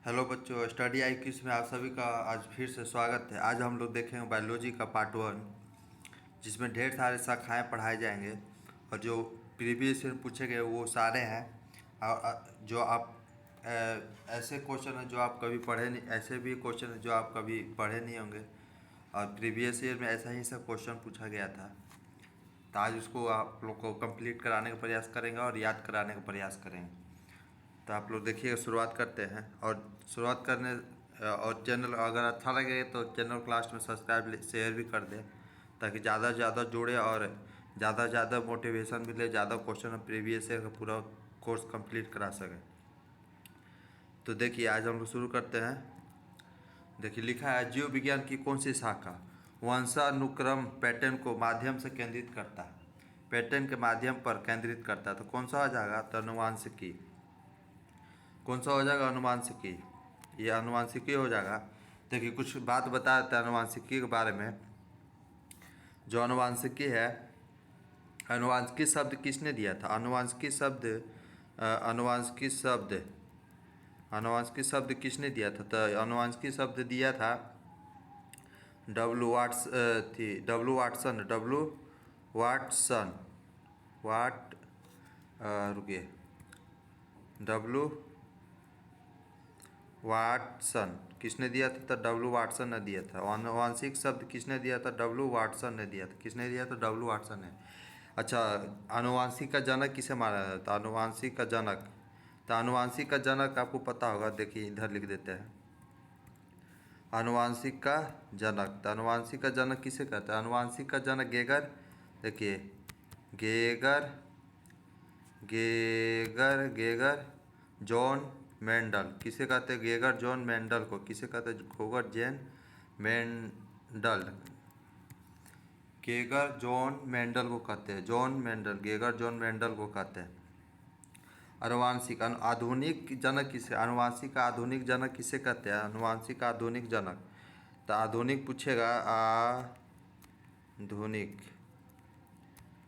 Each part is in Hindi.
हेलो बच्चों, स्टडी आई क्यूज में आप सभी का आज फिर से स्वागत है। आज हम लोग देखेंगे बायोलॉजी का पार्ट 1, जिसमें ढेर सारे शाखाएं पढ़ाए जाएंगे और जो प्रीवियस ईयर पूछे गए वो सारे हैं। और जो आप ऐसे क्वेश्चन हैं जो आप कभी पढ़े नहीं, ऐसे भी क्वेश्चन हैं जो आप कभी पढ़े नहीं होंगे और प्रीवियस ईयर में ऐसा ही सब क्वेश्चन पूछा गया था। तो आज उसको आप लोग को कंप्लीट कराने का प्रयास करेंगे और याद कराने का प्रयास करेंगे। तो आप लोग देखिएगा, शुरुआत करते हैं। और शुरुआत करने और चैनल अगर अच्छा लगे तो चैनल क्लास में सब्सक्राइब शेयर भी कर दें, ताकि ज़्यादा से ज़्यादा जुड़े और ज़्यादा से ज़्यादा मोटिवेशन मिले, ज़्यादा क्वेश्चन प्रीवियस ईयर का पूरा कोर्स कंप्लीट करा सकें। तो देखिए, आज हम लोग शुरू करते हैं। देखिए, लिखा है जीव विज्ञान की कौन सी शाखा वंशानुक्रम पैटर्न को माध्यम से केंद्रित करता है, पैटर्न के माध्यम पर केंद्रित करता है। तो कौन सा हो जाएगा? तो अनुवांशिकी। कौन सा हो जाएगा? अनुवांशिकी। ये अनुवांशिकी हो जाएगा। देखिए, कुछ बात बता देते हैं अनुवांशिकी के बारे में। जो अनुवांशिकी है, अनुवांशिकी शब्द किसने दिया था? अनुवांशिकी शब्द अनुवांशिकी शब्द किसने दिया था? तो अनुवांशिकी शब्द दिया था डब्लू वाटसन। रुकिए, डब्लू वाटसन किसने दिया था? तो डब्लू वाटसन ने दिया था। आनुवांशिक शब्द किसने दिया था? डब्लू वाटसन ने दिया था। किसने दिया था? डब्लू वाटसन ने। अच्छा, आनुवांशिक का जनक किसे माना जाता है? तो आनुवांशिक का जनक, तो आनुवांशिक का जनक आपको पता होगा। देखिए, इधर लिख देते हैं आनुवांशिक का जनक। तो आनुवांशिक का जनक किसे कहते हैं? आनुवांशिक का जनक गेगर। देखिए, Geiger Geiger Geiger John Mendel किसे कहते हैं? गेगर जॉन मेंडल को किसे कहते हैं? Geiger John Mendel. Geiger John Mendel को कहते हैं। John Mendel, Geiger John Mendel को कहते हैं। आनुवांशिक आधुनिक जनक किसे? आनुवांशिक का आधुनिक जनक किसे कहते हैं? आनुवांशिक का आधुनिक जनक। तो आधुनिक पूछेगा, आधुनिक,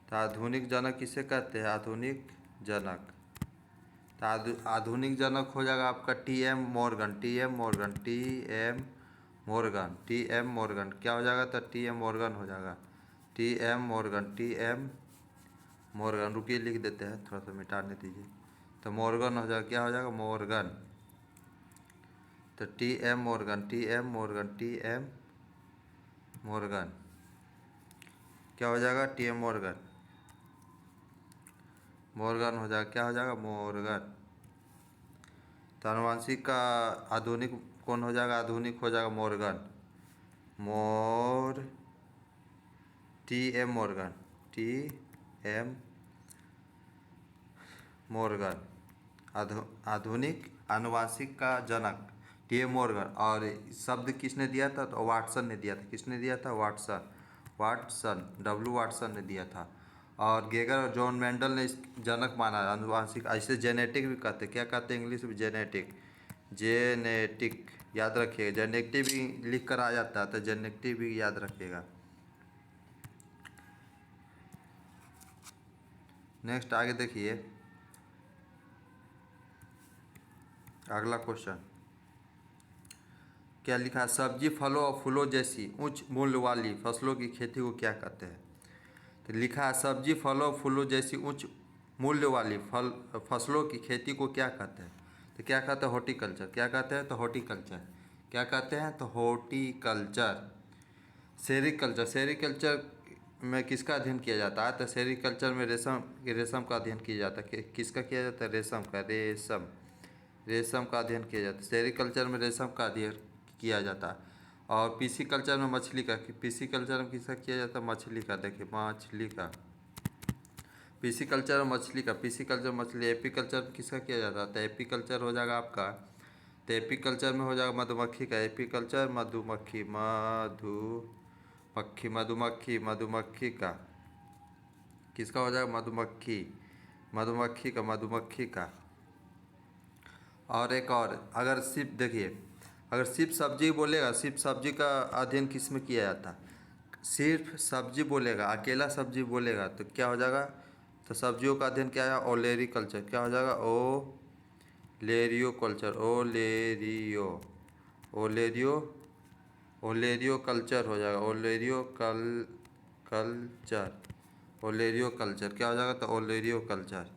तो आधुनिक जनक किसे कहते हैं? आधुनिक जनक। तो आधुनिक जनक हो जाएगा आपका टी.एम. मॉर्गन। क्या हो जाएगा? तो टी.एम. मॉर्गन हो जाएगा। टी.एम. मॉर्गन। रुकिए, लिख देते हैं, थोड़ा सा मिटाने दीजिए। तो मॉर्गन हो जाएगा। क्या हो जाएगा? मॉर्गन। तो टी.एम. मॉर्गन क्या हो जाएगा? टी.एम. मॉर्गन हो जाएगा। क्या हो जाएगा? मॉर्गन। तो आनुवांशिक का आधुनिक कौन हो जाएगा? आधुनिक हो जाएगा मॉर्गन। टी.एम. मॉर्गन। आधुनिक आनुवांशिक का जनक टी.एम. मॉर्गन। और शब्द किसने दिया था? तो वाटसन ने दिया था। किसने दिया था? वाटसन, डब्लू वाटसन ने दिया था। और गेगर और जॉन मेंडल ने इस जनक माना आनुवांशिक। ऐसे जेनेटिक भी कहते हैं। क्या कहते हैं इंग्लिश में? जेनेटिक याद रखिएगा। जेनेटिक भी लिख कर आ जाता है, तो जेनेटिक भी याद रखिएगा। नेक्स्ट आगे देखिए, अगला क्वेश्चन क्या लिखा है? सब्जी, फलों और फूलों जैसी उच्च मूल्य वाली फसलों की खेती को क्या कहते हैं? तो लिखा है सब्जी, फलों और फूलों जैसी उच्च मूल्य वाली फसलों की खेती को क्या कहते हैं? तो क्या कहते हैं? हॉर्टिकल्चर। क्या कहते हैं? तो हॉर्टिकल्चर। क्या कहते हैं? तो हॉर्टिकल्चर। सेरीकल्चर में किसका अध्ययन किया जाता है? तो सेरीकल्चर में रेशम का अध्ययन किया जाता है। किसका किया जाता है? रेशम का अध्ययन किया जाता है। सेरीकल्चर में रेशम का अध्ययन किया जाता है। और पीसी कल्चर में मछली का। पीसी कल्चर में किसका किया जाता है? मछली का। देखिए, मछली का। पीसी कल्चर और मछली का। पीसी कल्चर मछली। एपी कल्चर में किसका किया जाता है? तो एपी कल्चर हो जाएगा आपका, तो एपी कल्चर में हो जाएगा मधुमक्खी का। एपी कल्चर मधुमक्खी का। किसका हो जाएगा? मधुमक्खी का। और एक और, अगर सिर्फ देखिए, अगर सिर्फ सब्जी बोलेगा, सिर्फ सब्जी का अध्ययन किस में किया जाता है? सिर्फ सब्जी बोलेगा, अकेला सब्जी बोलेगा तो क्या हो जाएगा? तो सब्जियों का अध्ययन क्या है? ओलेरी कल्चर। क्या हो जाएगा? लेरियो कल्चर, ओलेरियो ओलेरियो कल्चर हो जाएगा, कल्चर, ओलेरियो कल्चर क्या हो जाएगा? तो ओलेरियो कल्चर।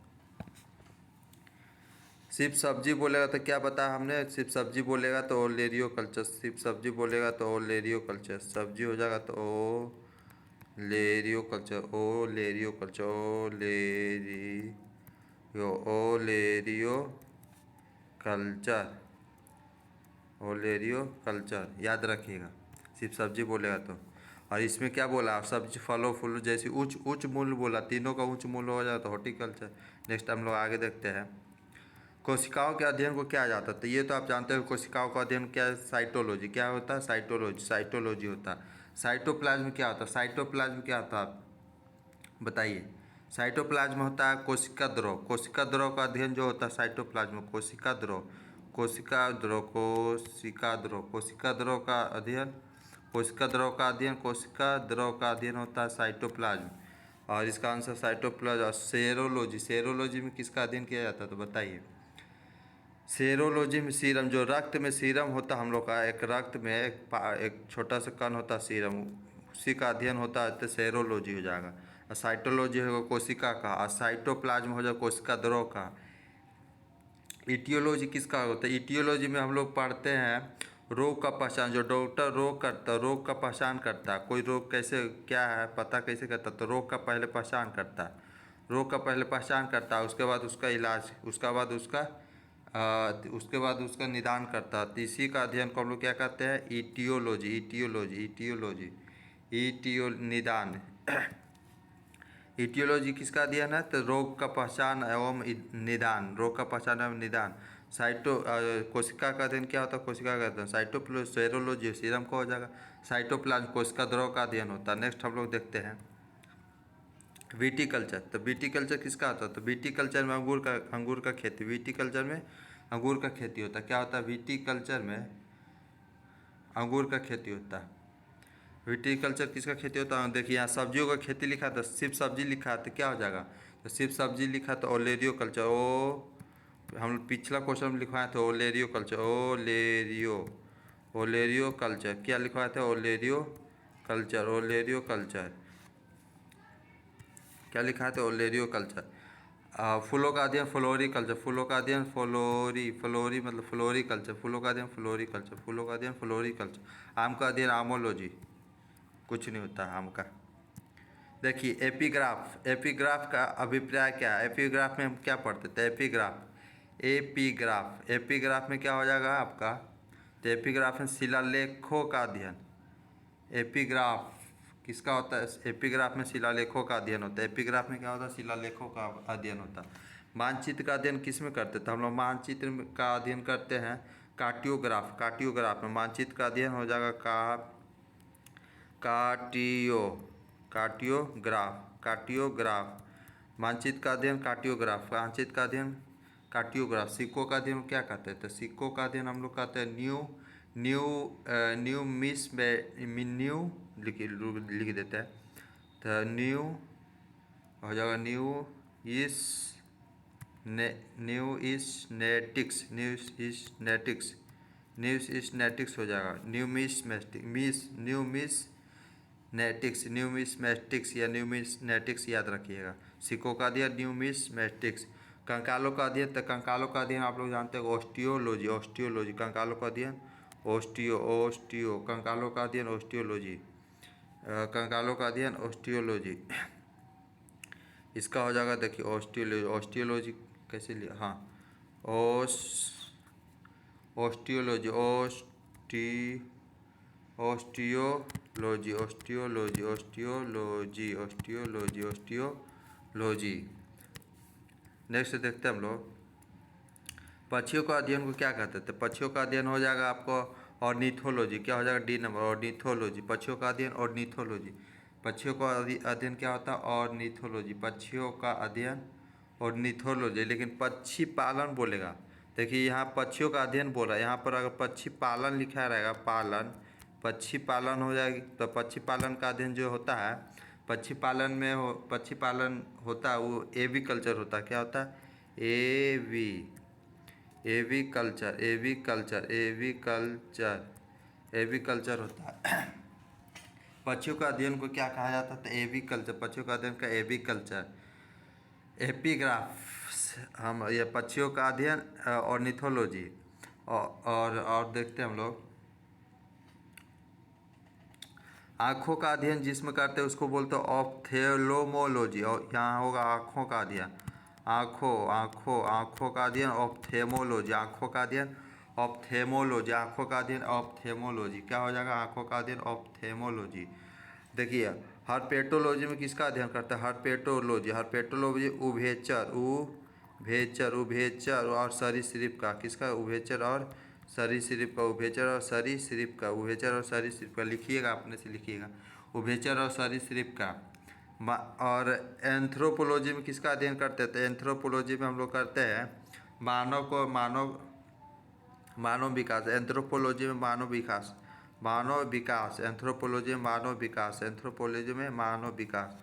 सिर्फ सब्जी बोलेगा तो क्या बताया हमने? सिर्फ सब्जी बोलेगा तो ओलेरियो कल्चर, सिर्फ सब्जी बोलेगा तो ओलेरियो कल्चर, सब्जी हो जाएगा तो ओ लेरियो कल्चर, ओलेरियो कल्चर, ओलेरियो कल्चर, ओलेरियो कल्चर याद रखिएगा, सिर्फ सब्जी बोलेगा तो। और इसमें क्या बोला? सब्जी, फलों फूल जैसे उच्च उच्च मूल्य बोला, तीनों का उच्च मूल्य हो जाए तो हॉर्टिकल्चर। नेक्स्ट हम लोग आगे देखते हैं। कोशिकाओं के अध्ययन को क्या जाता है? तो ये तो आप जानते हो, कोशिकाओं का अध्ययन क्या है? साइटोलॉजी। क्या होता है? साइटोलॉजी होता है। साइटोप्लाज्म क्या होता है? साइटोप्लाज्म क्या होता है बताइए? साइटोप्लाज्म होता है कोशिका द्रव। कोशिका द्रव का अध्ययन जो होता है साइटोप्लाज्म, कोशिका द्रव, कोशिका द्रव, कोशिका द्रव, कोशिका द्रव का अध्ययन, कोशिका द्रव का अध्ययन, कोशिका द्रव का अध्ययन होता है साइटोप्लाज्म। और इसका आंसर साइटोप्लाज्म। और सेरोलॉजी, सेरोलॉजी में किसका अध्ययन किया जाता है तो बताइए? सेरोलॉजी में सीरम, जो रक्त में सीरम होता है हम लोग का, एक रक्त में एक छोटा सा कण होता है सीरम, उसी का अध्ययन होता है तो सेरोलॉजी हो जाएगा। और साइटोलॉजी होगा कोशिका का, और साइटोप्लाज्म हो जाएगा कोशिका द्रव का। इटियोलॉजी किसका होता है? इटियोलॉजी में हम लोग पढ़ते हैं रोग का पहचान, जो डॉक्टर रोग करता है, रोग का पहचान करता है, कोई रोग कैसे क्या है पता कैसे करता है? तो रोग का पहले पहचान करता है, रोग का पहले पहचान करता है, उसके बाद उसका इलाज, उसके बाद उसका निदान करता है। तो इसी का अध्ययन को हम लोग क्या कहते हैं? इटियोलॉजी, इटियोलॉजी, इटियोलॉजी, निदान। इटियोलॉजी किसका अध्ययन है? तो रोग का पहचान एवं निदान, रोग का पहचान एवं निदान। कोशिका का अध्ययन क्या होता है? कोशिका का अध्ययन सेरोलॉजी, सीरम का हो जाएगा। साइटोप्लाज्म कोशिका द्रव का अध्ययन होता है। नेक्स्ट हम लोग देखते हैं विटिकल्चर। तो विटिकल्चर किसका होता है? तो विटिकल्चर में अंगूर का खेती, विटिकल्चर में अंगूर का खेती होता है। क्या होता है? विटिकल्चर में अंगूर का खेती होता है। विटिकल्चर किसका खेती होता है? देखिए यहाँ सब्जियों का खेती लिखा था, सिर्फ सब्जी लिखा है तो क्या हो जाएगा? तो सिर्फ सब्जी लिखा तो ओलेरियो कल्चर, हम पिछला क्वेश्चन में लिखवाए थे ओलेरियो कल्चर, ओलेरियो कल्चर क्या लिखवाए थे? ओलेरियो कल्चर, ओलेरियो कल्चर क्या लिखा है? तो ओलेरियो कल्चर। फूलों का अध्ययन फ्लोरी कल्चर, फूलों का अध्ययन फ्लोरी मतलब फ्लोरी कल्चर, फूलों का अध्ययन फ्लोरी कल्चर, फूलों का अध्ययन फ्लोरी कल्चर। आम का अध्ययन आमोलॉजी, कुछ नहीं होता आम का। देखिए एपिग्राफ, एपिग्राफ का अभिप्राय क्या है? एपिग्राफ में हम क्या पढ़ते थे? एपिग्राफ में क्या हो जाएगा आपका? तो एपिग्राफ में शिलालेखों का अध्ययन। एपिग्राफ किसका होता है? एपिग्राफ में शिलालेखों का अध्ययन होता है। एपिग्राफ में क्या होता है? शिलालेखों का अध्ययन होता है। मानचित्र का अध्ययन किस में करते थे हम लोग? मानचित्र का अध्ययन करते हैं कार्टियोग्राफ, कार्टियोग्राफ में मानचित्र का अध्ययन हो जाएगा कार्टियोग्राफ। मानचित्र का अध्ययन कार्टियोग्राफ, मानचित्र का अध्ययन कार्टियोग्राफ। सिक्कों का अध्ययन क्या कहते हैं? तो सिक्कों का अध्ययन हम लोग कहते हैं न्यू लिख देते हैं तो न्यू हो जाएगा न्यूमिस्मेटिक्स हो जाएगा, न्यूमिस्मेटिक्स या न्यूमिस्मेटिक्स याद रखिएगा। सिक्कों का अध्ययन न्यूमिस्मेटिक्स। कंकालों का अध्ययन, तो कंकालों का अध्ययन आप लोग जानते हैं ऑस्टियोलॉजी, कंकालों का अध्ययन कंकालों का अध्ययन ऑस्टियोलॉजी, कंकालों का अध्ययन ऑस्टियोलॉजी। इसका हो जाएगा देखिए ऑस्टियोलॉजी कैसे लिया? हाँ ऑस्टियोलॉजी, ऑस्टियोलॉजी। नेक्स्ट देखते हैं हम लोग पक्षियों का अध्ययन को क्या कहते थे? पक्षियों का अध्ययन हो जाएगा आपको ऑर्निथोलॉजी। क्या हो जाएगा? D number, ornithology. पक्षियों का अध्ययन ऑर्निथोलॉजी। पक्षियों का अध्ययन क्या होता है? ऑर्निथोलॉजी। पक्षियों का अध्ययन ऑर्निथोलॉजी। लेकिन पक्षी पालन बोलेगा, देखिए यहाँ पक्षियों का अध्ययन बोला, यहाँ पर अगर पक्षी पालन लिखा रहेगा पक्षी पालन हो जाएगी। तो पक्षी पालन का अध्ययन जो होता है, पक्षी पालन होता है वो एवी कल्चर होता है। क्या होता है? एविकल्चर एविकल्चर एविकल्चर एविकल्चर होता है। पक्षियों का अध्ययन को क्या कहा जाता था? एविकल्चर। पक्षियों का अध्ययन का एविकल्चर। एपिग्राफ्स हम ये पक्षियों का अध्ययन ऑर्निथोलॉजी। और देखते हैं हम लोग आँखों का अध्ययन जिसमें करते हैं उसको बोलते हैं ऑप्थेल्मोलॉजी। और यहाँ होगा आँखों का अध्ययन, आँखों का अध्ययन ऑप्थेमोलॉजी। आँखों का अध्ययन ऑप्थेमोलॉजी। आँखों का अध्ययन ऑप्थेमोलॉजी। क्या हो जाएगा? आँखों का अध्ययन ऑप्थेमोलॉजी। देखिए हर्पेटोलॉजी में किसका अध्ययन करता है? हर्पेटोलॉजी उभयचर और सरीसृप का। किसका? उभयचर और सरीसृप का। लिखिएगा, अपने से लिखिएगा। उभयचर और सरीसृप का। और एंथ्रोपोलॉजी में किसका अध्ययन करते हैं? तो एंथ्रोपोलॉजी में हम लोग करते हैं मानव विकास। एंथ्रोपोलॉजी में मानव विकास।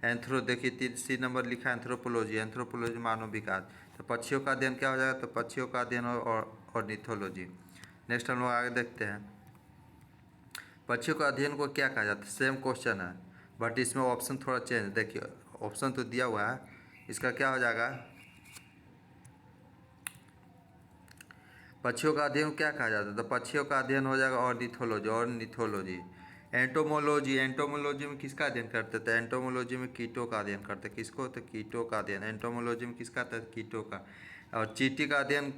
एंथ्रो देखिए 3 नंबर लिखा है एंथ्रोपोलॉजी मानव विकास। तो पक्षियों का अध्ययन क्या हो जाएगा? तो पक्षियों का अध्ययन और ऑर्निथोलॉजी। नेक्स्ट हम लोग आगे देखते हैं पक्षियों का अध्ययन को क्या कहा जाता है। सेम क्वेश्चन है बट इसमें ऑप्शन थोड़ा चेंज। देखिए ऑप्शन तो दिया हुआ है, इसका क्या हो जाएगा? पक्षियों का अध्ययन क्या कहा जाता है? तो पक्षियों का अध्ययन हो जाएगा ऑर्निथोलॉजी। एंटोमोलॉजी में किसका अध्ययन करते थे? एंटोमोलॉजी में कीटों का अध्ययन करते। किसको? तो कीटों का अध्ययन। एंटोमोलॉजी में किसका था? कीटों का। और चींटी का अध्ययन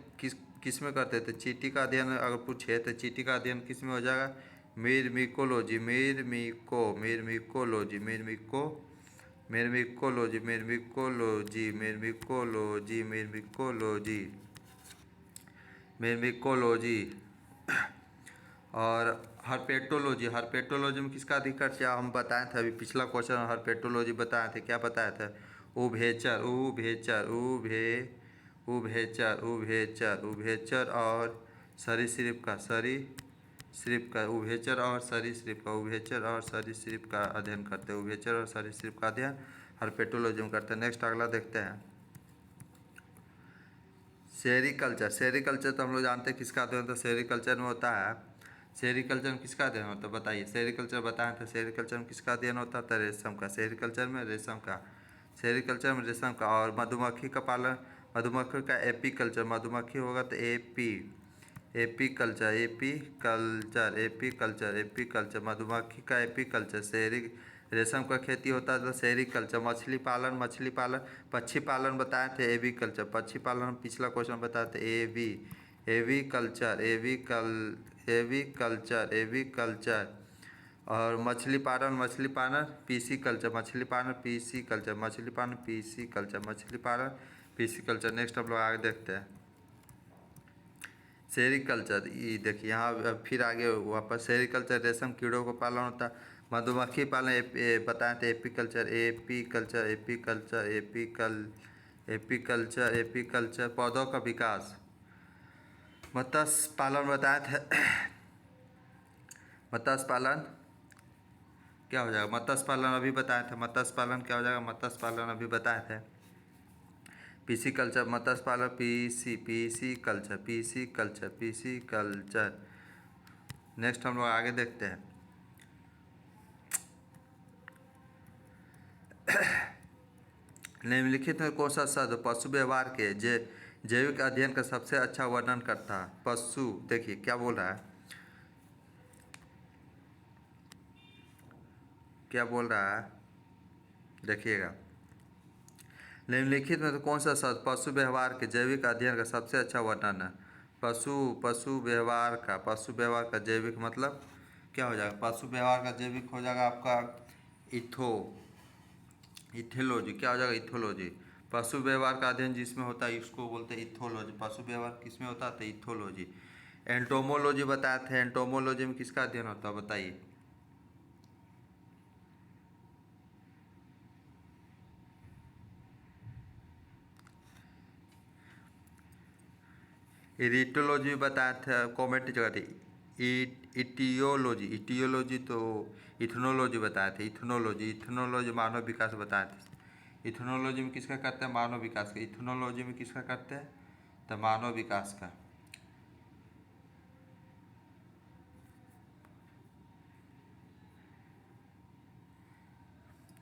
किस में करते थे? चींटी का अध्ययन अगर पूछे तो चींटी का अध्ययन किस में हो जाएगा? मिरमिकोलॉजी। और हर्पेटोलॉजी में किसका अधिकार क्या हम बताए थे? अभी पिछला क्वेश्चन हर्पेटोलॉजी बताए थे। क्या बताए थे? उभयचर और सरीसृप का अध्ययन करते हैं। उभयचर और सरीसृप का अध्ययन हर्पेटोलॉजी में करते हैं। नेक्स्ट अगला देखते हैं सेरिकल्चर तो हम लोग जानते हैं किसका अध्ययन होता है। सेरिकल्चर में होता है सेरिकल्चर में किसका अध्ययन होता है? बताइए। सेरिकल्चर बताएं तो सेरिकल्चर में किसका अध्ययन होता है? रेशम का। सेरिकल्चर में रेशम का। और मधुमक्खी का पालन, मधुमक्खी का एपीकल्चर। मधुमक्खी होगा तो एपीकल्चर मधुमक्खी का एपीकल्चर। रेशम का खेती होता है तो सेरिकल्चर। मछली पालन पक्षी पालन बताए थे एविकल्चर। पक्षी पालन पिछला क्वेश्चन बताए थे एविकल्चर। और मछली पालन पीसी कल्चर। नेक्स्ट हम लोग आगे देखते हैं सेरिकल्चर। ये देखिए यहाँ फिर आगे वापस सेरिकल्चर रेशम कीड़ों को पालन होता है। मधुमक्खी पालन बताए थे एपीकल्चर। पौधों का विकास मत्स्य पालन बताए थे मत्स्य पालन क्या हो जाएगा? मत्स्य पालन अभी बताए थे। मत्स्य पालन क्या हो जाएगा? मत्स्य पालन अभी बताए थे। पीसी कल्चर मत्स्य पालन पीसी कल्चर। नेक्स्ट हम लोग आगे देखते हैं निम्नलिखित में कौन सा शब्द पशु व्यवहार के जैविक अध्ययन का सबसे अच्छा वर्णन करता है? पशु देखिए क्या बोल रहा है, देखिएगा। निम्नलिखित में तो कौन सा शब्द पशु व्यवहार के जैविक अध्ययन का सबसे अच्छा वर्णन है? पशु व्यवहार का जैविक मतलब क्या हो जाएगा? पशु व्यवहार का जैविक हो जाएगा आपका इथोलॉजी। क्या हो जाएगा? इथोलॉजी। पशु व्यवहार का अध्ययन जिसमें होता है इसको बोलते हैं इथोलॉजी। पशु व्यवहार किसमें होता है? तो इथोलॉजी। एंटोमोलॉजी बताए थे। एंटोमोलॉजी में किसका अध्ययन होता है? बताइए। इरिटोलॉजी बताया था, कॉमेंट जगह थी। इटियोलॉजी तो इथनोलॉजी बताए थे। इथनोलॉजी मानव विकास बताए थे। इथनोलॉजी में किसका करते हैं? मानव विकास का। इथनोलॉजी में किसका करते हैं? तो मानव विकास का।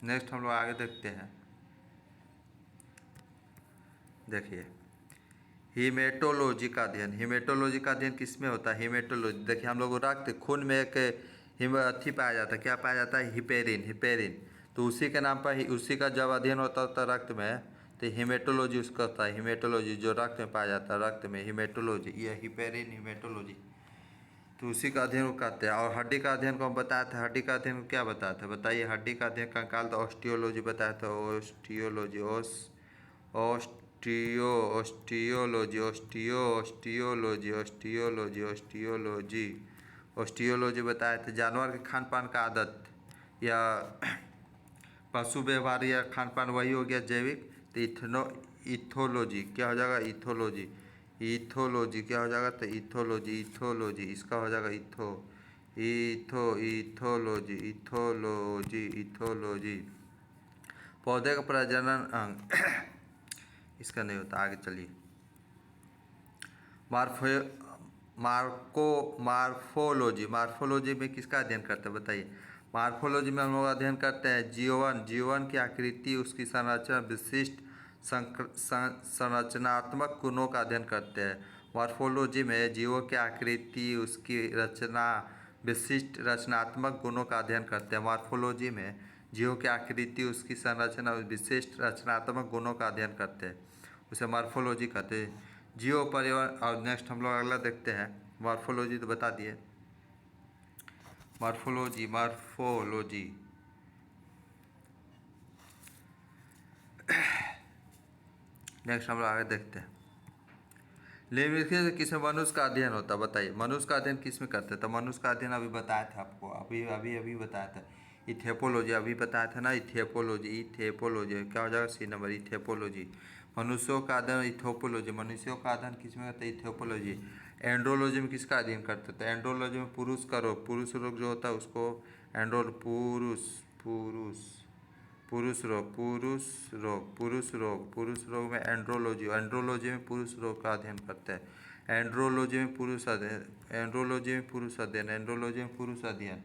नेक्स्ट हम लोग आगे देखते हैं। देखिए हीमेटोलॉजी का अध्ययन। हीमेटोलॉजी का अध्ययन किस में होता है? हीमेटोलॉजी, देखिए हम लोग रक्त खून में एक अथी पाया जाता है, क्या पाया जाता है? हिपेरिन। हिपेरिन तो उसी के नाम पर ही, उसी का जब अध्ययन होता था रक्त में, तो हीमेटोलॉजी उसका होता है। हीमेटोलॉजी जो रक्त में पाया जाता है, रक्त में हीमेटोलॉजी, ये हिपेरिन हीमेटोलॉजी, तो उसी का अध्ययन को कहते हैं। और हड्डी का अध्ययन को हम बताया था, हड्डी का अध्ययन को क्या बताया था बताइए? हड्डी का अध्ययन कंकाल तो ऑस्टियोलॉजी बताया था, osteology, osteology, osteology, osteology, osteology, osteology बताया था। जानवर के खान पान का आदत या पशु व्यवहार या खान पान वही हो गया जैविक। तो इथोलॉजी क्या हो जाएगा? इथोलॉजी। इथोलॉजी क्या हो जाएगा? तो इथोलॉजी, इथोलॉजी इसका हो जाएगा इथोलॉजी, इथोलॉजी, इथोलॉजी। पौधे का प्रजनन अंग इसका नहीं होता। आगे चलिए। मार्फोलॉजी। मार्फोलॉजी में किसका अध्ययन करते हैं बताइए? मार्फोलॉजी में हम लोग अध्ययन करते हैं जीवन की आकृति, उसकी संरचना, विशिष्ट संरचनात्मक गुणों का अध्ययन करते हैं। मार्फोलॉजी में जीवों की आकृति, उसकी रचना, विशिष्ट रचनात्मक गुणों का अध्ययन करते हैं। मार्फोलॉजी में जीवों की आकृति, उसकी संरचना, विशिष्ट रचनात्मक गुणों का अध्ययन करते हैं, उसे मार्फोलॉजी कहते हैं। जीव परिवार। और नेक्स्ट हम लोग अगला देखते हैं। मार्फोलॉजी तो बता दिए। मार्फोलॉजी, मार्फोलॉजी नेक्स्ट हम लोग आगे देखते हैं। निम्नलिखित से किसमें मनुष्य का अध्ययन होता है बताइए? मनुष्य का अध्ययन किस में करते हैं? तो मनुष्य का अध्ययन अभी बताया था आपको, अभी बताया था। इथेपोलॉजी अभी बताया था ना, इथेपोलॉजी। इथेपोलॉजी क्या हो जाएगा? सी नंबर, इथेपोलॉजी। मनुष्यों का अध्ययन इथोपोलॉजी। मनुष्यों का अध्ययन किस में करते हैं? इथोपोलॉजी। एंड्रोलॉजी में किसका अध्ययन करते हैं? तो एंड्रोलॉजी में पुरुष का रोग, पुरुष रोग जो होता है उसको पुरुष रोग में एंड्रोलॉजी। एंड्रोलॉजी में पुरुष रोग का अध्ययन करते हैं। एंड्रोलॉजी में पुरुष अध्ययन, एंड्रोलॉजी में पुरुष अध्ययन, एंड्रोलॉजी में पुरुष अध्ययन।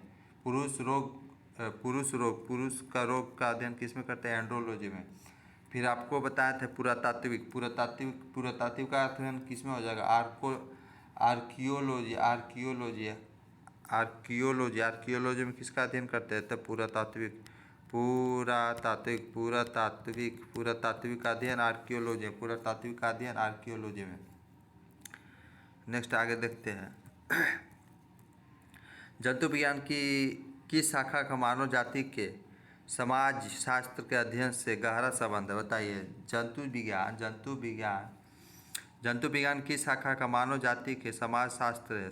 पुरुष का रोग का अध्ययन किस में करते हैं? एंड्रोलॉजी में। फिर आपको बताया था पुरातात्विक। पुरातात्विक का अध्ययन किस में हो जाएगा? आर्कियोलॉजी। आर्कियोलॉजी आर्कियोलॉजी में किसका अध्ययन करते हैं? तो पुरातात्विक का अध्ययन आर्कियोलॉजी, पुरातात्विक का अध्ययन आर्कियोलॉजी में। नेक्स्ट आगे देखते हैं। जंतु विज्ञान की शाखा का मानव जाति के समाज शास्त्र के अध्ययन से गहरा संबंध है बताइए? जंतु विज्ञान की शाखा का मानव जाति के समाज शास्त्र है।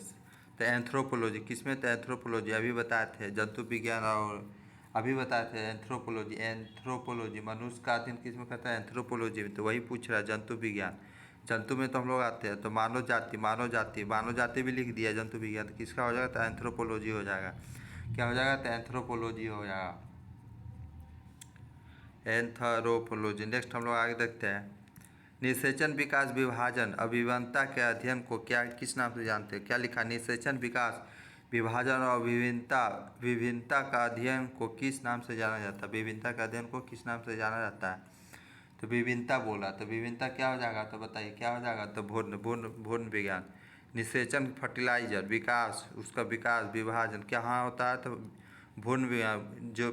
तो एंथ्रोपोलॉजी किसमें? तो एंथ्रोपोलॉजी अभी बताए थे। जंतु विज्ञान और अभी बताए थे एंथ्रोपोलॉजी। एंथ्रोपोलॉजी मनुष्य का अध्ययन किसमें करता है? एंथ्रोपोलॉजी में। तो वही पूछ रहा है जंतु विज्ञान। जंतु में तो हम लोग आते हैं। तो मानव जाति भी लिख दिया जंतु विज्ञान। तो किसका हो जाएगा? तो एंथ्रोपोलॉजी हो जाएगा। क्या हो जाएगा? तो एंथ्रोपोलॉजी हो जाएगा, एंथ्रोपोलॉजी। नेक्स्ट हम लोग आगे देखते हैं। निषेचन, विकास, विभाजन, अभिविन्नता के अध्ययन को क्या किस नाम से जानते हैं? क्या लिखा? निषेचन, विकास, विभाजन और विभिन्नता का अध्ययन को किस नाम से जाना जाता है? विभिन्नता का अध्ययन को किस नाम से जाना जाता है? तो विभिन्नता बोला। तो विभिन्नता क्या हो जाएगा? तो बताइए क्या हो जाएगा? तो भूर्ण विज्ञान। निषेचन फर्टिलाइजर, विकास उसका विकास, विभाजन क्या होता है? तो भूर्ण विज्ञान। जो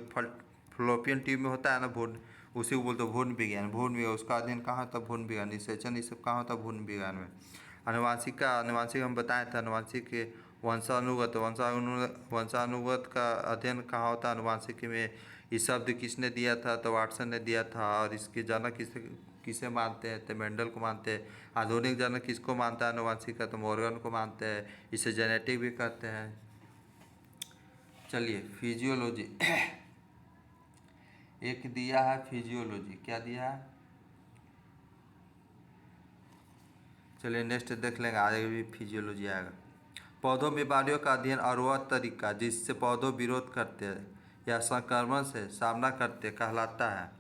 फ्लोपियन ट्यूब में होता है ना भूर्ण, उसी को बोलते हैं भूर्ण विज्ञान। उसका अध्ययन कहाँ होता है? भूर्ण विज्ञान। निषेचन ये सब कहाँ होता है? भूर्ण विज्ञान में। आनुवांशिक हम बताए थे। आनुवांशिक के वंशानुगत का अध्ययन कहाँ होता है? आनुवांशिक में। इस शब्द किसने दिया था? तो वाटसन ने दिया था। और इसके जनक किसे मानते हैं? तो मेंडल को मानते हैं। आधुनिक जनक किसको मानता है आनुवांशिक का? तो मॉर्गन को मानते हैं। इसे जेनेटिक भी कहते हैं। चलिए फिजियोलॉजी एक दिया है फिजियोलॉजी। क्या दिया है? चलिए नेक्स्ट देख लेंगे, आगे भी फिजियोलॉजी आएगा। पौधों में बीमारियों का अध्ययन और वह तरीका जिससे पौधों विरोध करते हैं या संक्रमण से सामना करते कहलाता है।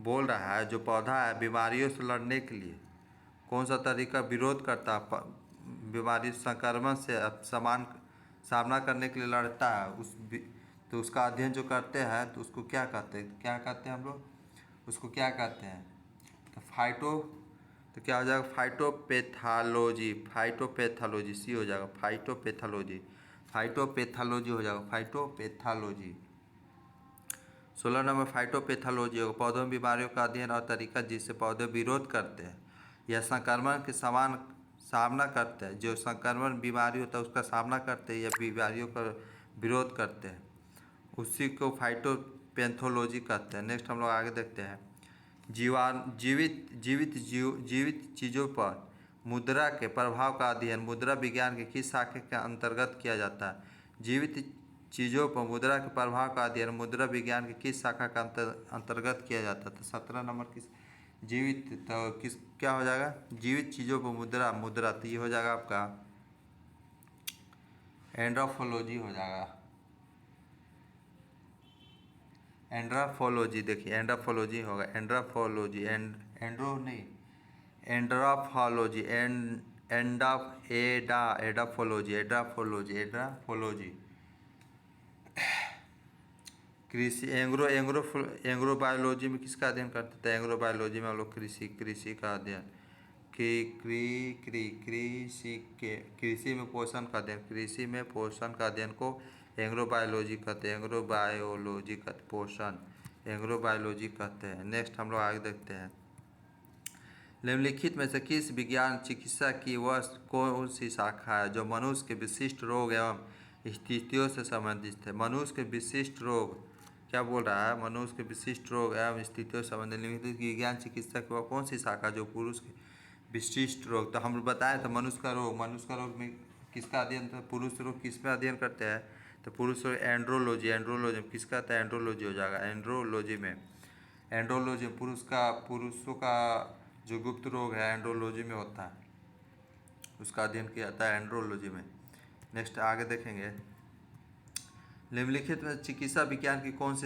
बोल रहा है जो पौधा है बीमारियों से लड़ने के लिए कौन सा तरीका विरोध करता है, बीमारी संक्रमण से समान सामना करने के लिए लड़ता है, तो उसका अध्ययन जो करते हैं तो उसको क्या कहते हैं, हम लोग उसको क्या कहते हैं, तो तो क्या हो जाएगा, फाइटोपैथोलॉजी, सी हो जाएगा, फाइटोपैथोलॉजी हो जाएगा, फाइटोपैथोलॉजी। 16 नंबर फाइटोपैथोलॉजी होगा, पौधों में बीमारियों का अध्ययन और तरीका जिससे पौधे विरोध करते हैं या संक्रमण के समान सामना करते हैं, जो संक्रमण बीमारी होता है उसका सामना करते हैं या बीमारियों का विरोध करते हैं, उसी को फाइटोपैथोलॉजी कहते हैं। नेक्स्ट हम लोग आगे देखते हैं, जीवित चीज़ों पर मुद्रा के प्रभाव का अध्ययन मुद्रा विज्ञान के किस शाखा के अंतर्गत किया जाता है। जीवित चीज़ों पर मुद्रा के प्रभाव का अध्ययन मुद्रा विज्ञान के किस शाखा का अंतर्गत किया जाता है। तो 17 नंबर क्या हो जाएगा, जीवित चीज़ों पर मुद्रा तो ये हो जाएगा आपका एंड्रोफोलॉजी हो जाएगा, एंड्रोफोलॉजी। देखिए एंड्रोफोलॉजी होगा, एंड्रोफोलॉजी एंड्रोफोलॉजी। कृषि एंग्रोबायोलॉजी में किसका अध्ययन करते थे, एंग्रोबायोलॉजी में हम लोग कृषि का अध्ययन, कृषि में पोषण का अध्ययन, को एंग्रोबायोलॉजी कहते हैं, पोषण एंग्रोबायोलॉजी कहते हैं। नेक्स्ट हम लोग आगे देखते हैं, निम्नलिखित में से किस विज्ञान चिकित्सा की वह कौन सी शाखा है जो मनुष्य के विशिष्ट रोग एवं स्थितियों से संबंधित है। मनुष्य के विशिष्ट रोग क्या बोल रहा है, मनुष्य के विशिष्ट रोग एवं स्थितियों से संबंधित निम्नलिखित विज्ञान चिकित्सा की वह कौन सी शाखा जो पुरुष के विशिष्ट रोग, तो हम बताए थे मनुष्य का रोग में किसका अध्ययन था, पुरुष रोग किस में अध्ययन करते हैं, तो पुरुष रोग एंड्रोलॉजी किसका था, एंड्रोलॉजी हो जाएगा, एंड्रोलॉजी में पुरुषों का जो गुप्त रोग है एंड्रोलॉजी में होता है, उसका अध्ययन किया जाता है एंड्रोलॉजी में। नेक्स्ट आगे देखेंगे, निम्नलिखित में चिकित्सा विज्ञान की कौन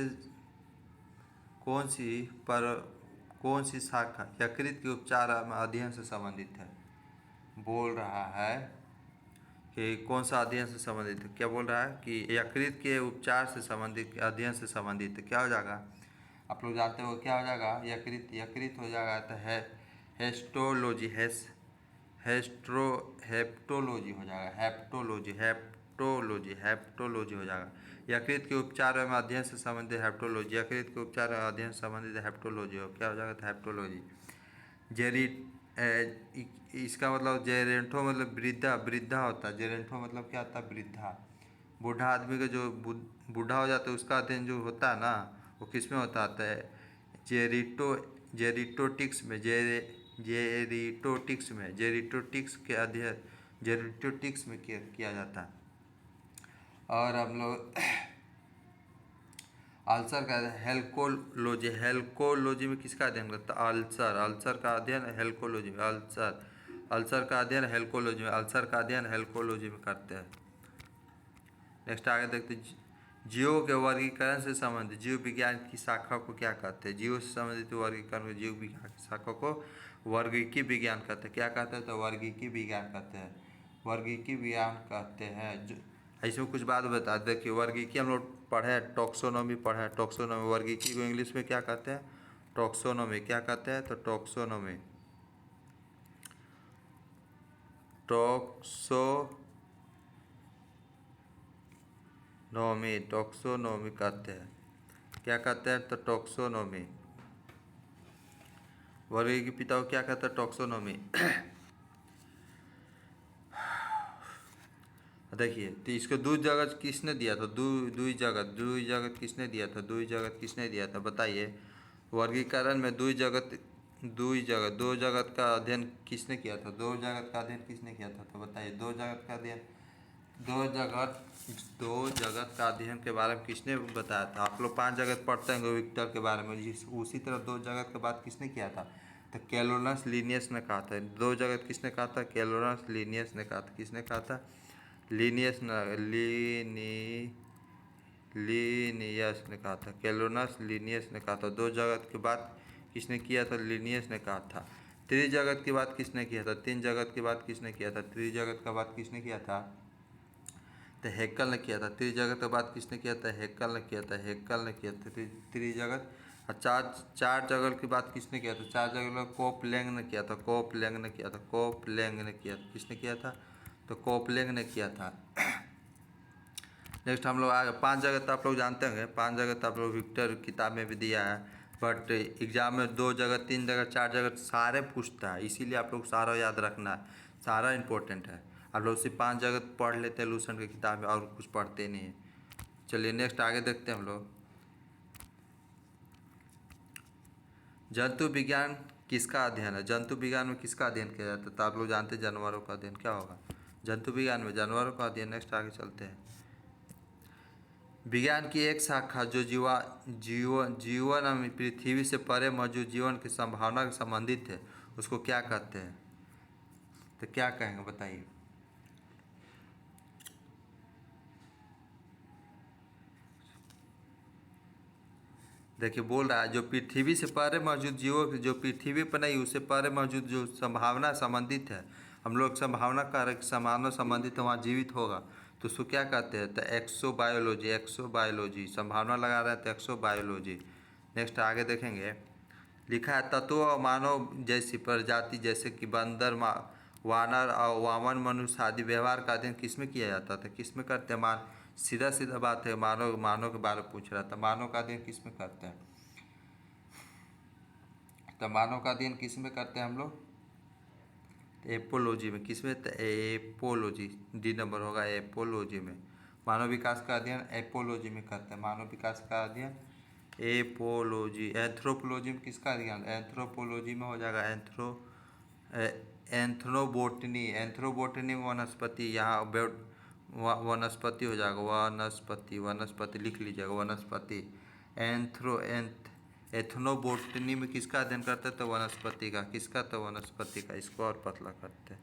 सी शाखा यकृत के उपचार में अध्ययन से संबंधित है। बोल रहा है कि कौन सा अध्ययन से संबंधित है, क्या बोल रहा है कि यकृत के उपचार से संबंधित अध्ययन से संबंधित है। क्या हो जाएगा, आप लोग जानते हो क्या हो जाएगा, यकृत हो जाएगा तो है हेस्टोलॉजी हेप्टोलॉजी हो जाएगा, हेप्टोलॉजी हो जाएगा। यकृत के उपचार में अध्ययन से संबंधित हेप्टोलॉजी, यकृत के उपचार में अध्ययन से संबंधित हेप्टोलॉजी हो, क्या हो जाएगा, तो हेप्टोलॉजी। इसका मतलब जेरेंटो मतलब वृद्धा होता है, जेरेंटो मतलब क्या होता है, वृद्धा, बूढ़ा आदमी का जो बूढ़ा हो जाता है उसका अध्ययन जो होता है ना वो किस में होता है, जेरिटोटिक्स में किया जाता है। और हम लोग अल्सर का हेल्कोलॉजी में किसका अध्ययन करता है, अल्सर का अध्ययन हेल्कोलॉजी में, अल्सर का अध्ययन हेल्कोलॉजी में करते हैं। नेक्स्ट आगे देखते हैं, जीवों के वर्गीकरण से संबंधित जीव विज्ञान की शाखा को क्या कहते हैं। जीवों से संबंधित वर्गीकरण में जीव विज्ञान की शाखा को वर्गीकी विज्ञान कहते हैं। क्या कहते हैं, तो वर्गीकी विज्ञान कहते हैं। इसमें कुछ बात बता दें कि वर्गीकी हम लोग पढ़े, टॉक्सोनॉमी वर्गीकी को इंग्लिश में क्या कहते हैं, टॉक्सोनॉमी। क्या कहते हैं, तो टॉक्सोनॉमी कहते हैं। क्या कहते हैं, तो टॉक्सोनॉमी, वर्गीकी पिता को क्या कहते हैं, टॉक्सोनॉमी। देखिए तो इसको दुई जगत किसने दिया था, दुई जगत किसने दिया था, बताइए। वर्गीकरण में दो जगत का अध्ययन किसने किया था, तो बताइए दो जगत का अध्ययन के बारे में किसने बताया था। आप लोग 5 जगत पढ़ते हैं विक्टर के बारे में, उसी तरह 2 जगत के बात किसने किया था, तो कैलोनस लीनियस ने कहा था। 2 जगत किसने कहा था, कैलोनस लीनियस ने कहा था। किसने कहा था, लीनियस ने कहा था, कैलोनस लीनियस ने कहा था। 2 जगत के बाद किसने किया था, लीनियस ने कहा था। त्रिजगत की बात किसने किया था? तीन जगत की बात किसने किया था? त्रिजगत का बात किसने किया था? तो हेक्कल ने किया था। त्रिजगत का बात किसने किया था? हेक्कल ने किया था। हेक्कल ने किया था त्रिजगत। और चार जगत की बात किसने किया था? चार जगत कोपलेंग ने किया था। कोपलेंग ने किया था। कोपलेंग ने किया था। किसने किया था? तो कोपलेंग ने किया था। नेक्स्ट हम लोग आगे पांच जगत आप लोग जानते होंगे। पांच जगत आप लोग विक्टर किताब में भी दिया है, बट एग्जाम में दो जगत, तीन जगत, चार जगत सारे पूछता है, इसीलिए आप लोग सारा याद रखना है, सारा इंपॉर्टेंट है। आप लोग सिर्फ पांच जगत पढ़ लेते हैं लूसेंट की किताब में और कुछ पढ़ते नहीं है। चलिए नेक्स्ट आगे देखते हैं हम लोग। जंतु विज्ञान किसका अध्ययन है? जंतु विज्ञान में किसका अध्ययन किया जाता है? तो आप लोग जानते हैं जानवरों का अध्ययन। क्या होगा? जंतु विज्ञान में जानवरों का अध्ययन। नेक्स्ट आगे चलते हैं। विज्ञान की एक शाखा जो जीवन में पृथ्वी से परे मौजूद जीवन की संभावना से संबंधित है, उसको क्या कहते हैं? तो क्या कहेंगे बताइए। देखिए बोल रहा है जो पृथ्वी से परे मौजूद जीवों, जो पृथ्वी पर नहीं उससे परे मौजूद जो संभावना संबंधित है, हम लोग संभावना कारक संभावना संबंधित है, वहाँ जीवित होगा, तो उसको क्या कहते हैं? तो एक्सोबायोलॉजी। एक्सोबायोलॉजी संभावना लगा रहे हैं तो एक्सोबायोलॉजी। नेक्स्ट आगे देखेंगे। लिखा है तत्व और मानव जैसी प्रजाति जैसे कि बंदर, वानर और वामन मनुष्य आदि व्यवहार का अध्ययन किसमें किया जाता था? किसमें करते हैं? सीधा सीधा बात है, मानव के बारे में पूछ रहा था। मानव का अध्ययन किसमें करते हैं? तो मानव का अध्ययन किसमें करते हैं हम लोग? एपोलॉजी में। किसमें? तो एपोलॉजी, डी नंबर होगा एपोलॉजी में। मानव विकास का अध्ययन एपोलॉजी में करते हैं। मानव विकास का अध्ययन एपोलॉजी। एंथ्रोपोलॉजी में किसका अध्ययन? एंथ्रोपोलॉजी में हो जाएगा एंथ्रोबोटनी। एंथ्रोबोटनी में वनस्पति, यहाँ वनस्पति हो जाएगा। वनस्पति लिख लीजिएगा, वनस्पति। एथनोबोटनी में किसका अध्ययन करते हैं? तो वनस्पति का। किसका? तो वनस्पति का। इसको और पतला करते हैं,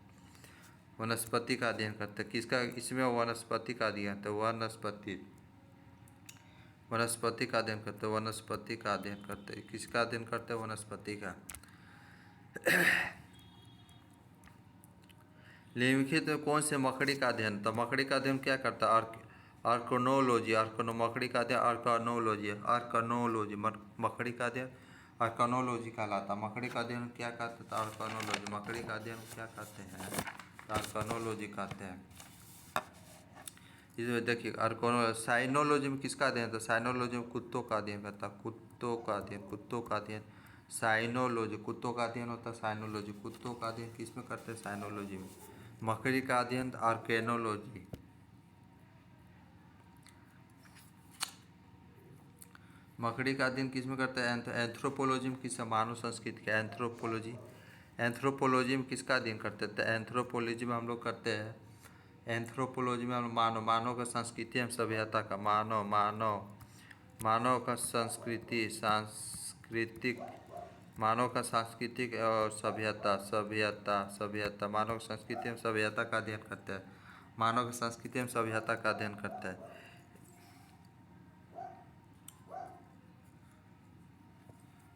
वनस्पति का अध्ययन करते हैं। किसका? इसमें वनस्पति का अध्ययन, तो वनस्पति का अध्ययन करते हैं। वनस्पति का अध्ययन करते हैं। किसका अध्ययन करते हैं? वनस्पति का। निम्नलिखित में कौन से मकड़ी का अध्ययन? तो मकड़ी का अध्ययन क्या करता है? आर्कनोलॉजी। मकड़ी का अध्ययन आर्कनोलॉजी। मकड़ी का अध्ययन आर्कनोलॉजी कहलाता। मकड़ी का अध्ययन क्या कहते हैं? आर्कनोलॉजी। मकड़ी का अध्ययन क्या कहते हैं? आर्कनोलॉजी कहते हैं। इसमें देखिए साइनोलॉजी में किसका अध्ययन? तो साइनोलॉजी में कुत्तों का अध्ययन करता है। कुत्तों का अध्ययन साइनोलॉजी। कुत्तों का अध्ययन होता है साइनोलॉजी। कुत्तों का अध्ययन किस में करते हैं? साइनोलॉजी में। मकड़ी का अध्ययन आर्केनोलॉजी। मकड़ी का अध्ययन किस में करते हैं? एंथ्रोपोलॉजी में। किस? मानव संस्कृति का। एंथ्रोपोलॉजी में किसका अध्ययन करते हैं? तो एंथ्रोपोलॉजी में हम लोग करते हैं, एंथ्रोपोलॉजी में हम मानव का संस्कृति एवं सभ्यता का। मानव का मानव का सांस्कृतिक और सभ्यता मानव संस्कृति एवं सभ्यता का अध्ययन करते हैं। मानव की संस्कृति एवं सभ्यता का अध्ययन करते हैं।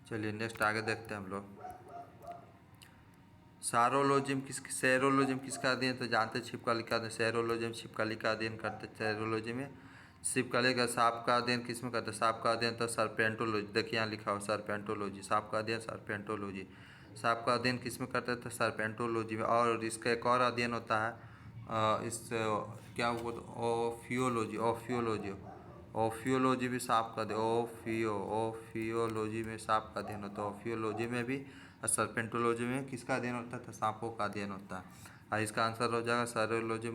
चलिए नेक्स्ट आगे देखते हैं हम लोग। सेरोलॉजी में किसका अध्ययन? तो जानते छिपकली का। सेरोलॉजी में छिपकली का अध्ययन करते। सेरोलॉजी में छिपकली का। सांप का अध्ययन किस में करते? सांप का अध्ययन तो सर्पेंटोलॉजी। देखिए यहाँ लिखा हो सर्पेंटोलॉजी। सांप का अध्ययन सर्पेंटोलॉजी। सांप का अध्ययन किस में करते? तो सर्पेंटोलॉजी में। और इसका एक और अध्ययन होता है, क्या हुआ? ओफियोलॉजी भी सांप का ओफियोलॉजी में सांप का अध्ययन होता है। ओफियोलॉजी में भी और सर्पेंटोलॉजी में किसका अध्ययन होता है? तो सांपों का अध्ययन होता है। और इसका आंसर हो जाएगा सेरोलॉजी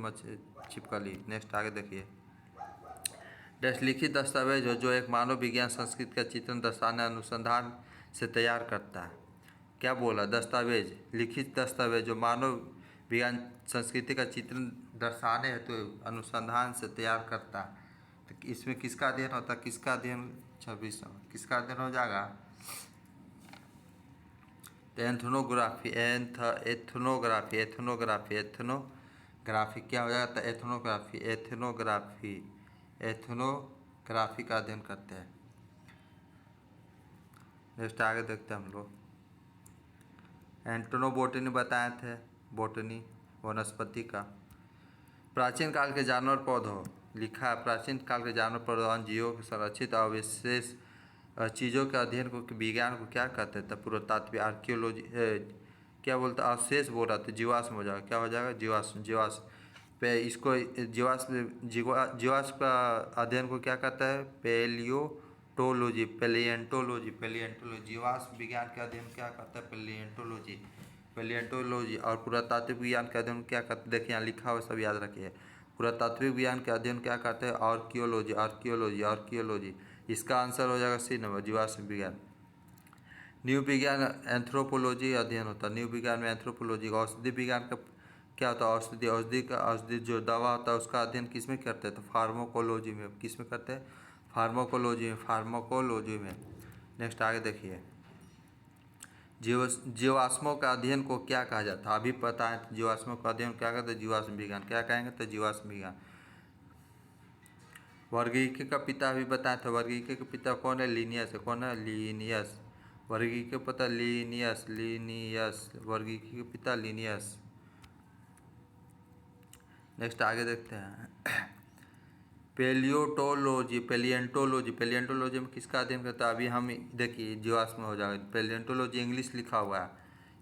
छिपकली। नेक्स्ट आगे देखिए। लिखित दस्तावेज हो जो एक मानव विज्ञान संस्कृति का चित्रण दर्शाने अनुसंधान से तैयार करता है। क्या बोला? दस्तावेज, लिखित दस्तावेज जो मानव विज्ञान संस्कृति का चित्रण दर्शाने हेतु अनुसंधान से तैयार करता है। तो इसमें किसका अध्ययन होता है? किसका अध्ययन? 26 किसका अध्ययन हो जाएगा? तो एथनोग्राफी क्या हो जाता है? एथनोग्राफी का अध्ययन करते हैं। नेक्स्ट आगे देखते हैं हम लोग। एंटोनोबोटनी बताए थे, बोटनी वनस्पति का। प्राचीन काल के जानवर पौधों लिखा है, प्राचीन काल के जानवर पौधों जीवों के संरक्षित अवशेष चीज़ों के अध्ययन को विज्ञान को क्या कहते थे? पुरातात्विक आर्कियोलॉजी, क्या बोलते अवशेष बोल रहा था, जीवाश्म हो जाएगा, क्या हो जाएगा? जीवाश्म। जीवाश्म पे इसको जीवाश्म का अध्ययन को क्या कहता है? पेलियोटोलॉजी, पेलियंटोलॉजी, पेलियंटोलॉजी। जीवाश्म विज्ञान के अध्ययन क्या कहता है? Palaeontology, palaeontology. और पुरातात्विक विज्ञान के अध्ययन क्या कहते? देखिए यहाँ लिखा हुआ सब याद रखिए। पुरातात्विक विज्ञान के अध्ययन क्या कहते हैं? Archaeology, archaeology, archaeology. इसका आंसर हो जाएगा सी नंबर, जीवाश्म विज्ञान। न्यू विज्ञान एंथ्रोपोलॉजी अध्ययन होता है। न्यू विज्ञान में एंथ्रोपोलॉजी। औषधि विज्ञान का क्या होता है? औषधि, औषधि जो दवा होता है उसका अध्ययन किस में करते हैं? तो फार्माकोलॉजी में। किस में करते हैं? फार्माकोलॉजी में, फार्माकोलॉजी में। नेक्स्ट आगे देखिए, जीवाश्मों का अध्ययन को क्या कहा जाता है? अभी पता है जीवाश्मों का अध्ययन क्या कहते हैं? जीवाश्म विज्ञान। क्या कहेंगे? तो जीवाश्म विज्ञान। वर्गीकी का पिता भी बताया था। वर्गीकी का पिता कौन है? लीनियस है। कौन है? लीनियस। वर्गीकी का पिता लीनियस, लीनियस। वर्गीकी का पिता लीनियस। नेक्स्ट आगे देखते हैं, पेलियोटोलॉजी, पेलियंटोलॉजी। पेलियंटोलॉजी में किसका अध्ययन करता है? अभी हम देखिए जीवाश्म हो जाएगा। पेलियंटोलॉजी इंग्लिश लिखा हुआ है,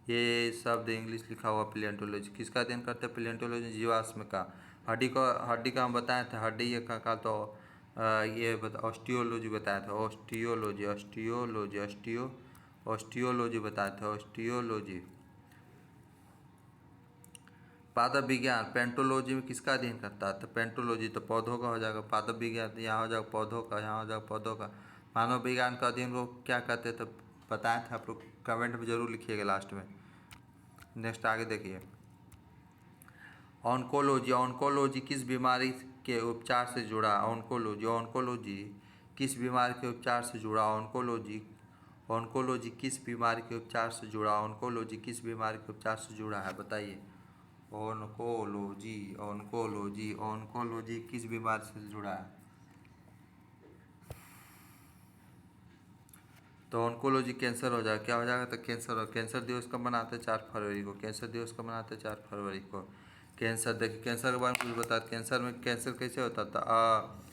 ये शब्द इंग्लिश लिखा हुआ। पेलियंटोलॉजी किसका अध्ययन करते हैं? पेलियंटोलॉजी जीवाश्म का। हड्डी का हम बताए थे, हड्डी ये का तो ये ऑस्टियोलॉजी बताया था। ऑस्टियोलॉजी, ऑस्टियोलॉजी, ऑस्टियोलॉजी बताए थे, ऑस्टियोलॉजी। पादप विज्ञान पेंटोलॉजी में किसका अध्ययन करता है? तो पेंटोलॉजी तो पौधों का हो जाएगा। पादप विज्ञान यहाँ हो जाएगा पौधों का, यहाँ हो जाएगा पौधों का। मानव विज्ञान का अध्ययन को क्या कहते हैं? तो बताए थे आप लोग, कमेंट में जरूर लिखिएगा लास्ट में। नेक्स्ट आगे देखिए, ऑन्कोलॉजी। ऑन्कोलॉजी किस बीमारी के उपचार से जुड़ा? ऑन्कोलॉजी, ऑन्कोलॉजी किस बीमारी के उपचार से जुड़ा? ऑन्कोलॉजी, ऑन्कोलॉजी किस बीमारी के उपचार से जुड़ा? ऑन्कोलॉजी किस बीमारी के उपचार से जुड़ा है? बताइए। ऑन्कोलॉजी, ऑन्कोलॉजी, ऑन्कोलॉजी किस बीमारी से जुड़ा है? तो ऑन्कोलॉजी कैंसर हो जाएगा। क्या हो जाएगा? तो कैंसर हो। कैंसर दिवस कब मनाते हैं? 4 फरवरी को। कैंसर दिवस कब मनाते हैं? 4 फरवरी को। कैंसर देखिए, कैंसर के बारे में कुछ बताते। कैंसर में कैंसर कैसे होता था?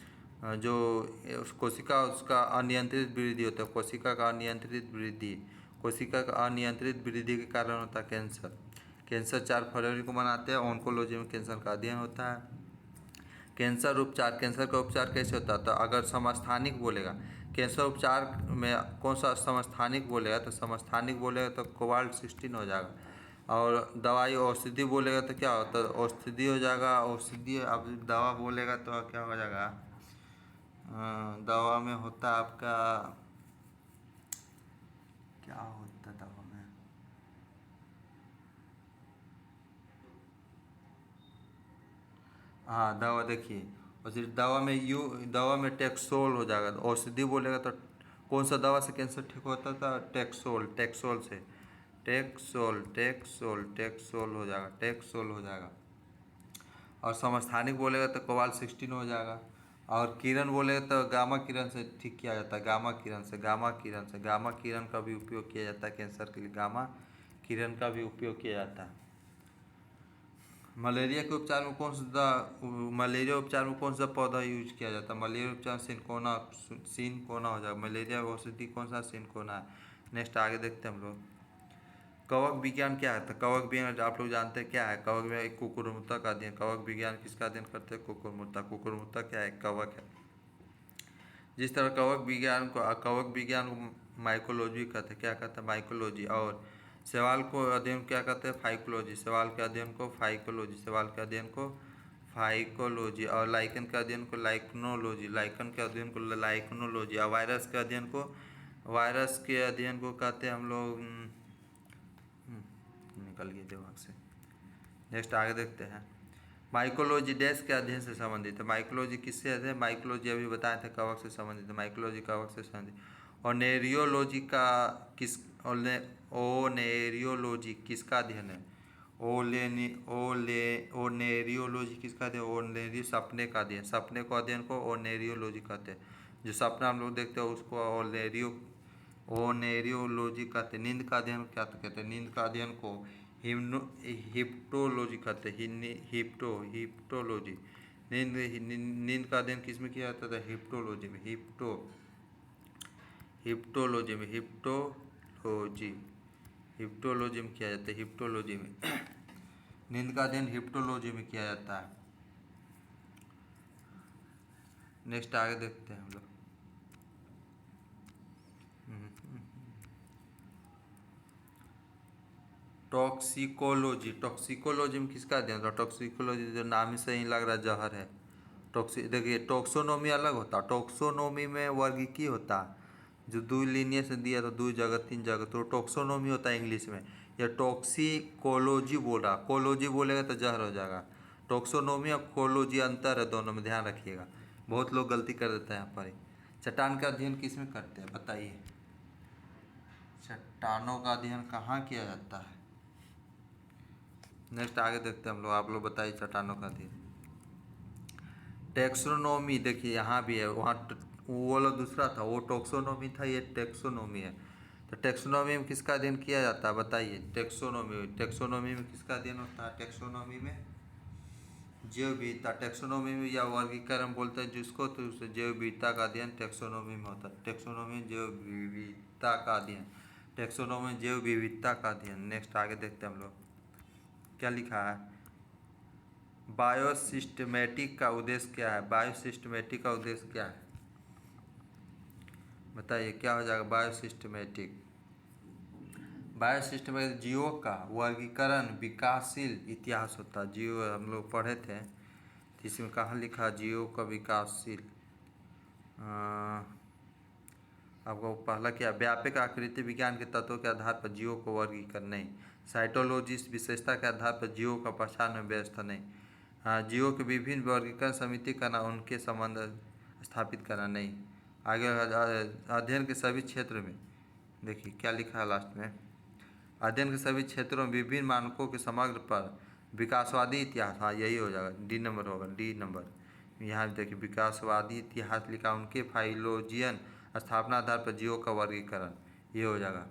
जो उस कोशिका उसका अनियंत्रित वृद्धि होता है। कोशिका का अनियंत्रित वृद्धि, कोशिका का अनियंत्रित वृद्धि के कारण होता है कैंसर। कैंसर 4 फरवरी को मनाते हैं। ऑन्कोलॉजी में कैंसर का अध्ययन होता है। कैंसर उपचार, कैंसर का उपचार कैसे होता है? तो अगर समस्थानिक बोलेगा, कैंसर उपचार में कौन सा समस्थानिक बोलेगा? तो समस्थानिक बोलेगा तो कोबाल्ट-16 हो जाएगा। और दवाई औषधि बोलेगा तो क्या होता है? औषधि हो जाएगा। औषधि, अब दवा बोलेगा तो क्या हो जाएगा? दवा में होता है आपका, क्या होता है दवा में? हाँ दवा देखिए, और फिर दवा में टेक्सोल हो जाएगा। औषधि बोलेगा तो कौन सा दवा से कैंसर ठीक होता था? टेक्सोल, टेक्सोल से। टेक्सोल, टेक्सोल, टेक्सोल हो जाएगा, टेक्सोल हो जाएगा। और समस्थानिक बोलेगा तो कोबाल्ट-16 हो जाएगा। और किरण बोलेगा तो गामा किरण से ठीक किया जाता है। गामा किरण से, गामा किरण से, गामा किरण का भी उपयोग किया जाता है कैंसर के लिए। गामा किरण का भी उपयोग किया जाता है। मलेरिया के उपचार में मलेरिया उपचार में कौन सा पौधा यूज किया जाता है? मलेरिया उपचार सिनकोना, सिनकोना हो जाएगा। मलेरिया औषधि कौन सा? सिनकोना है। नेक्स्ट आगे देखते हैं हम लोग, कवक विज्ञान क्या है? तो कवक विज्ञान आप लोग जानते हैं क्या है? कवक विज्ञान एक कुकुरमुत्ता का अध्ययन। कवक विज्ञान किसका अध्ययन करते हैं? कुकुरमुत्ता। कुकुरमुत्ता क्या है? कवक है। जिस तरह कवक विज्ञान को माइकोलॉजी कहते हैं। क्या कहते हैं? माइकोलॉजी। और सवाल को अध्ययन क्या कहते हैं? फाइकोलॉजी। सवाल के अध्ययन को फाइकोलॉजी, सवाल के अध्ययन को फाइकोलॉजी। और लाइकन के अध्ययन को लाइकनोलॉजी, लाइकन के अध्ययन को लाइकनोलॉजी। और वायरस के अध्ययन को, वायरस के अध्ययन को कहते हैं हम लोग, निकल गए दिमाग से। नेक्स्ट आगे देखते हैं, माइकोलॉजी डैश के अध्ययन से संबंधित है। माइकोलॉजी किससे अध्ययन? माइकोलॉजी अभी बताए थे कवक से संबंधित है। माइकोलॉजी कवक से संबंधित। और नेरियोलॉजी का किस, ओनेरियोलॉजी किसका अध्ययन है? ओनेरियोलॉजी किसका अध्ययन? ओनेरियो सपने का अध्ययन। सपने को अध्ययन को ओनेरियोलॉजी कहते हैं। जो सपना हम लोग देखते हैं उसको ओनेरियो ओनेरियोलॉजी कहते हैं। नींद का अध्ययन क्या कहते हैं? नींद का अध्ययन को हिप्टोलॉजी कहते हैं। हिप्टोलॉजी। नींद का अध्ययन किस में किया जाता था? हिप्टोलॉजी में। हिप्टोलॉजी में हिप्टोलॉजी में किया जाता है। हिप्टोलॉजी में नींद का अध्ययन हिप्टोलॉजी में किया जाता है। नेक्स्ट आगे देखते हैं हम लोग। टॉक्सिकोलॉजी में किसका अध्ययन होता है? टॉक्सिकोलॉजी जो नाम ही सही लग रहा है, जहर है। देखिए टॉक्सोनोमी अलग होता है। टॉक्सोनोमी में वर्गीकी होता है, जो 2 लीनियर से दिया तो 2 जगह 3 जगह, तो टॉक्सोनोमी होता है इंग्लिश में। या टॉक्सिकोलॉजी बोला, कोलॉजी बोलेगा तो जहर हो जाएगा। टॉक्सोनोमी और कोलॉजी अंतर है दोनों में, ध्यान रखिएगा। बहुत लोग गलती कर देते हैं यहाँ पर। चट्टान का अध्ययन किस में करते हैं बताइए? चट्टानों का अध्ययन कहाँ किया जाता है? नेक्स्ट आगे देखते हैं हम लोग। आप लोग बताइए चट्टानों का अध्ययन। टेक्सोनोमी देखिए यहाँ भी है, वहाँ वो वाला दूसरा था, वो टॉक्सोनोमी था, ये टेक्सोनोमी है। तो टेक्सोनोमी में किसका अध्ययन किया जाता है बताइए? टेक्सोनोमी में किसका अध्ययन होता है? टेक्सोनोमी में जैव विविधता। टेक्सोनोमी में या वर्गीकरण बोलते हैं जिसको, तो उसे जैव विविधता का अध्ययन टेक्सोनोमी में होता है। टेक्सोनोमी जैव विविधता का अध्ययन। टेक्सोनोमी जैव विविधता का अध्ययन। नेक्स्ट आगे देखते हैं हम लोग क्या लिखा है। बायोसिस्टमेटिक का उद्देश्य क्या है? बायोसिस्टमेटिक का उद्देश्य क्या है बताइए? क्या हो जाएगा? बायोसिस्टमेटिक जीवों का वर्गीकरण विकासशील इतिहास होता है। जीव हम लोग पढ़े थे, तो इसमें कहाँ लिखा जीवों का विकासशील? आपको पहला क्या? व्यापक आकृति विज्ञान के तत्वों के आधार पर जीवों को वर्गीकरण नहीं। साइटोलॉजी विशेषता के आधार पर जीवों का पहचान में व्यवस्था नहीं। जीवों के विभिन्न वर्गीकरण समिति करना, उनके संबंध स्थापित करना नहीं। आगे अध्ययन के सभी क्षेत्र में देखिए क्या लिखा है लास्ट में। अध्ययन के सभी क्षेत्रों में विभिन्न मानकों के समग्र पर विकासवादी इतिहास। हाँ यही हो जाएगा, डी नंबर होगा, डी नंबर। यहाँ देखिए विकासवादी इतिहास लिखा, उनके फाइलोजियन स्थापना आधार पर जीवों का वर्गीकरण, ये हो जाएगा।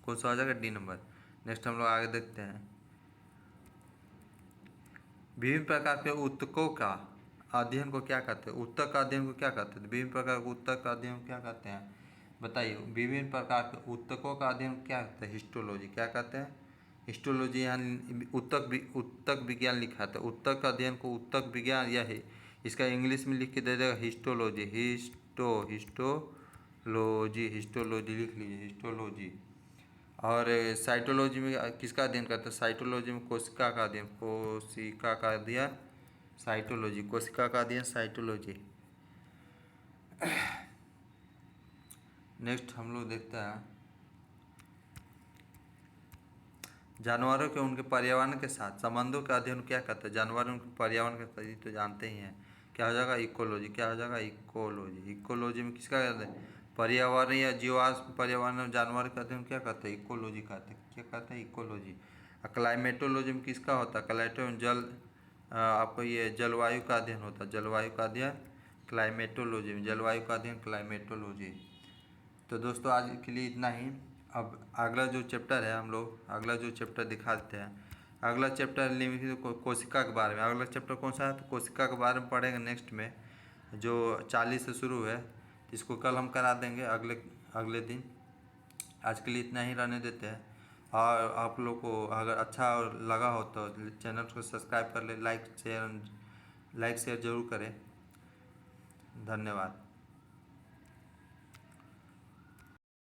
कौन सा हो जाएगा? D number. नेक्स्ट हम लोग आगे देखते हैं। विभिन्न प्रकार के ऊतकों का अध्ययन को क्या कहते हैं? ऊतक का अध्ययन को क्या कहते हैं? विभिन्न प्रकार के ऊतक का अध्ययन क्या कहते हैं बताइए? विभिन्न प्रकार के ऊतकों का अध्ययन क्या कहते हैं? हिस्टोलॉजी। क्या कहते हैं? हिस्टोलॉजी। यहाँ ऊतक विज्ञान लिखा था। ऊतक का अध्ययन को ऊतक विज्ञान या है, इसका इंग्लिश में लिख के दे देगा हिस्टोलॉजी। हिस्टोलॉजी लिख लीजिए, हिस्टोलॉजी। और साइटोलॉजी में किसका अध्ययन करते हैं? साइटोलॉजी में कोशिका का अध्ययन। साइटोलॉजी, कोशिका का अध्ययन साइटोलॉजी। नेक्स्ट हम लोग देखते हैं जानवरों के उनके पर्यावरण के साथ संबंधों का अध्ययन क्या कहते हैं? जानवरों के पर्यावरण के साथ तो जानते ही हैं, क्या हो जाएगा? इकोलॉजी। क्या हो जाएगा? इकोलॉजी। इकोलॉजी में किसका कहते हैं? पर्यावरण या जीवाश्म पर्यावरण जानवर का अध्ययन क्या कहते हैं? इकोलॉजी कहते हैं। क्या कहते हैं? इकोलॉजी। क्लाइमेटोलॉजी में किसका होता है? आपको ये जलवायु का अध्ययन होता है। जलवायु का अध्ययन क्लाइमेटोलॉजी में। जलवायु का अध्ययन क्लाइमेटोलॉजी। तो दोस्तों आज के लिए इतना ही। अब अगला जो चैप्टर है, हम लोग अगला जो चैप्टर दिखा देते हैं। अगला चैप्टर लिमिट कोशिका के बारे में। अगला चैप्टर कौन सा है? तो कोशिका के बारे में पढ़ेंगे नेक्स्ट में, जो 40 से शुरू है। इसको कल हम करा देंगे अगले दिन। आज के लिए इतना ही रहने देते हैं। और आप लोग को अगर अच्छा लगा हो तो चैनल को सब्सक्राइब कर ले, लाइक शेयर जरूर करें। धन्यवाद।